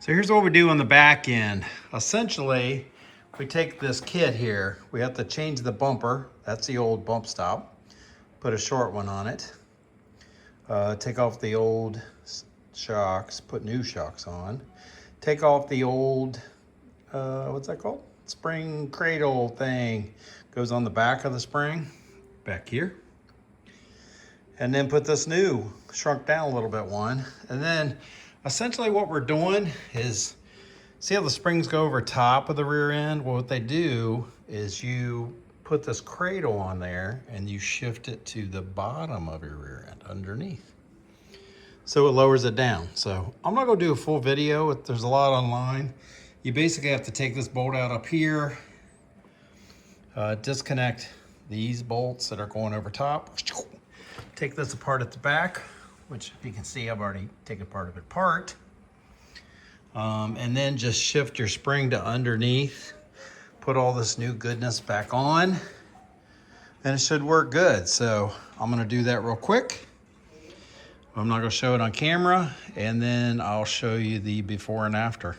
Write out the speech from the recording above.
So here's what we do on the back end. Essentially, we take this kit here. We have to change the bumper. That's the old bump stop. Put a short one on it. Take off the old shocks, put new shocks on. Take off the old, what's that called? Spring cradle thing. Goes on the back of the spring, back here. And then put this new, shrunk down a little bit one. And then essentially what we're doing is, see how the springs go over top of the rear end? Well, what they do is you put this cradle on there and you shift it to the bottom of your rear end underneath. So it lowers it down. So I'm not gonna do a full video. There's a lot online. You basically have to take this bolt out up here, disconnect these bolts that are going over top. Take this apart at the back, which you can see I've already taken part of it apart. And then just shift your spring to underneath. Put all this new goodness back on. And it should work good. So I'm gonna do that real quick. I'm not gonna show it on camera. And then I'll show you the before and after.